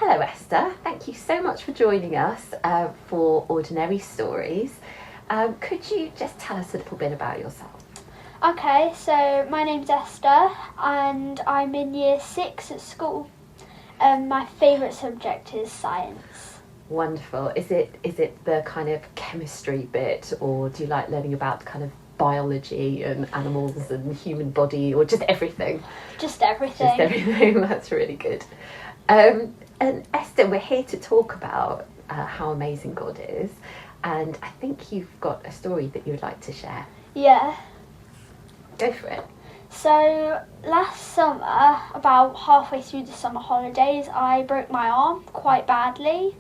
Hello Esther, thank you so much for joining us for Ordinary Stories. Could you just tell us a little bit about yourself? Okay, so my name's Esther and I'm in year 6 at school. My favourite subject is science. Wonderful. Is it the kind of chemistry bit, or do you like learning about kind of biology and animals and human body, or just everything? Just everything. Just everything, that's really good. And Esther, we're here to talk about how amazing God is, and I think you've got a story that you would like to share. Yeah. Go for it. So last summer, about halfway through the summer holidays, I broke my arm quite badly.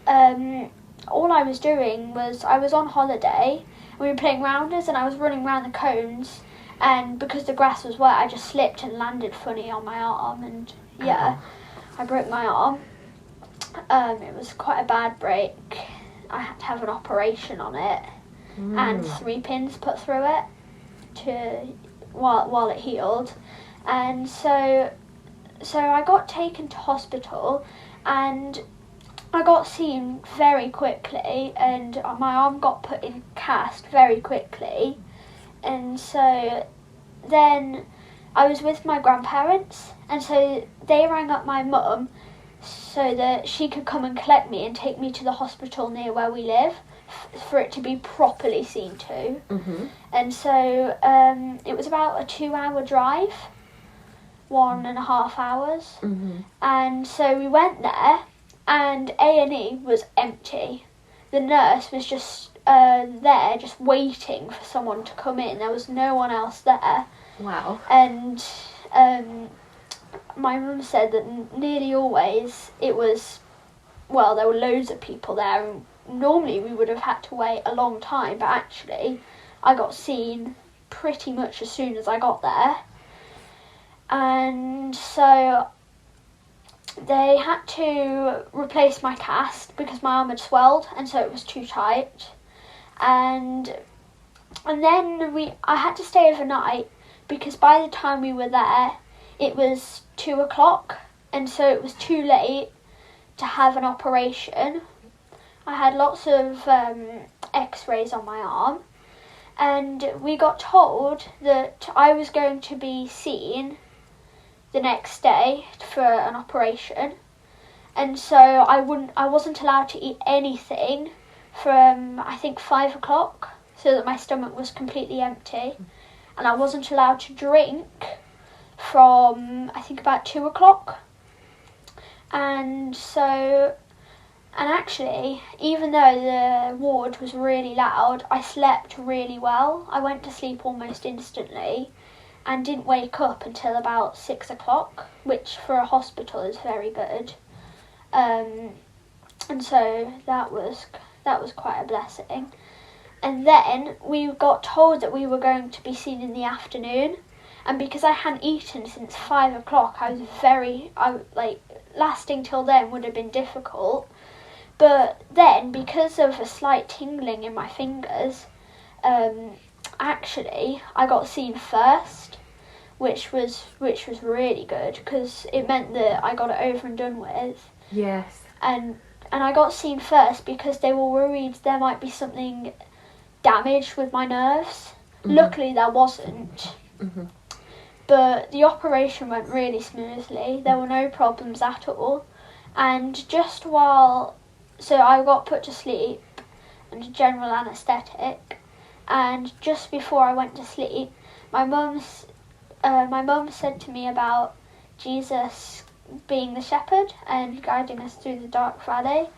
All I was doing was I was on holiday, we were playing rounders and I was running around the cones, and because the grass was wet I just slipped and landed funny on my arm, and I broke my arm. It was quite a bad break. I had to have an operation on it and 3 pins put through it while it healed. And so I got taken to hospital and I got seen very quickly, and my arm got put in cast very quickly. And so then I was with my grandparents, and so they rang up my mum so that she could come and collect me and take me to the hospital near where we live for it to be properly seen to. Mm-hmm. And so it was about a 2-hour drive, 1.5 hours. Mm-hmm. And so we went there, and A&E was empty. The nurse was just there, just waiting for someone to come in. There was no one else there. Wow. And my mum said that nearly always there were loads of people there, and normally we would have had to wait a long time, but actually I got seen pretty much as soon as I got there. And so they had to replace my cast because my arm had swelled, and so it was too tight. And then I had to stay overnight because by the time we were there it was 2:00, and so it was too late to have an operation. I had lots of x-rays on my arm, and we got told that I was going to be seen the next day for an operation, and so I wasn't allowed to eat anything from I think 5:00, so that my stomach was completely empty, and I wasn't allowed to drink from I think about 2:00. And actually, even though the ward was really loud, I slept really well. I went to sleep almost instantly and didn't wake up until about 6:00, which for a hospital is very good. And so that was quite a blessing. And then we got told that we were going to be seen in the afternoon, and because I hadn't eaten since 5:00, lasting till then would have been difficult. But then, because of a slight tingling in my fingers, actually I got seen first, which was really good because it meant that I got it over and done with. Yes. And I got seen first because they were worried there might be something damaged with my nerves. Mm-hmm. Luckily there wasn't. Mm-hmm. But the operation went really smoothly. There were no problems at all. And so I got put to sleep under general anaesthetic, and just before I went to sleep, my mum said to me about Jesus being the shepherd and guiding us through the dark valley,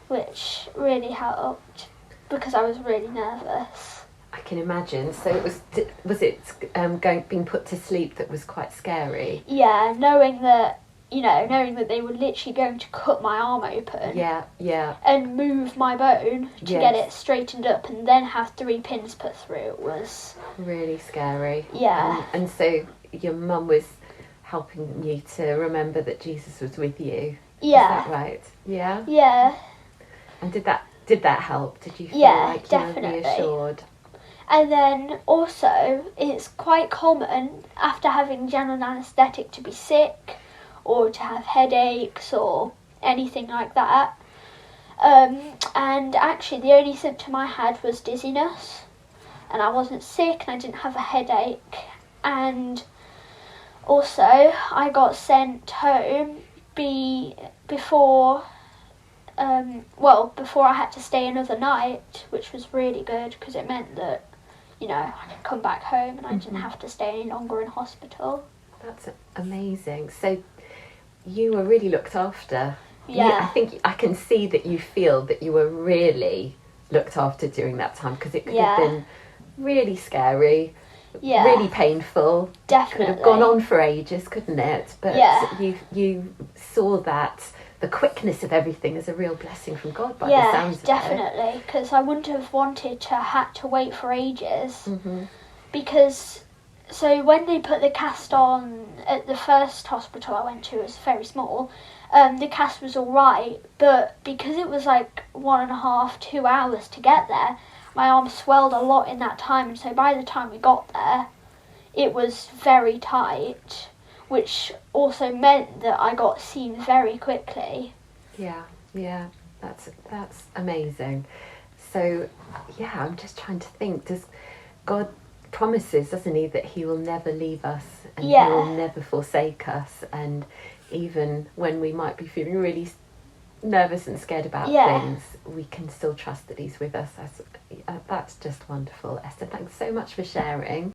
which really helped because I was really nervous. I can imagine. So being put to sleep that was quite scary? Yeah, knowing that they were literally going to cut my arm open. Yeah. And move my bone to get it straightened up, and then have 3 pins put through. It was really scary. Yeah. And so your mum was helping you to remember that Jesus was with you. Yeah. Is that right? Yeah. Yeah. And did that help? Did you feel like you were reassured? And then also, it's quite common after having general anaesthetic to be sick or to have headaches or anything like that. And actually the only symptom I had was dizziness, and I wasn't sick and I didn't have a headache. And also I got sent home before I had to stay another night, which was really good because it meant that, you know, I could come back home and I didn't have to stay any longer in hospital. That's amazing. So you were really looked after. Yeah. I think I can see that you feel that you were really looked after during that time, because it could have been really scary, really painful. Definitely. Could have gone on for ages, couldn't it? But you saw that the quickness of everything as a real blessing from God by the sounds of it. Definitely, because I wouldn't have wanted to had to wait for ages. Because so when they put the cast on at the first hospital I went to, it was very small, the cast was all right, but because it was like 1.5, 2 hours to get there, my arm swelled a lot in that time, and so by the time we got there, it was very tight, which also meant that I got seen very quickly. Yeah, that's amazing. So, I'm just trying to think, does God promises, doesn't he, that he will never leave us and he will never forsake us, and even when we might be feeling really nervous and scared about things, we can still trust that he's with us. That's just wonderful. Esther, thanks so much for sharing.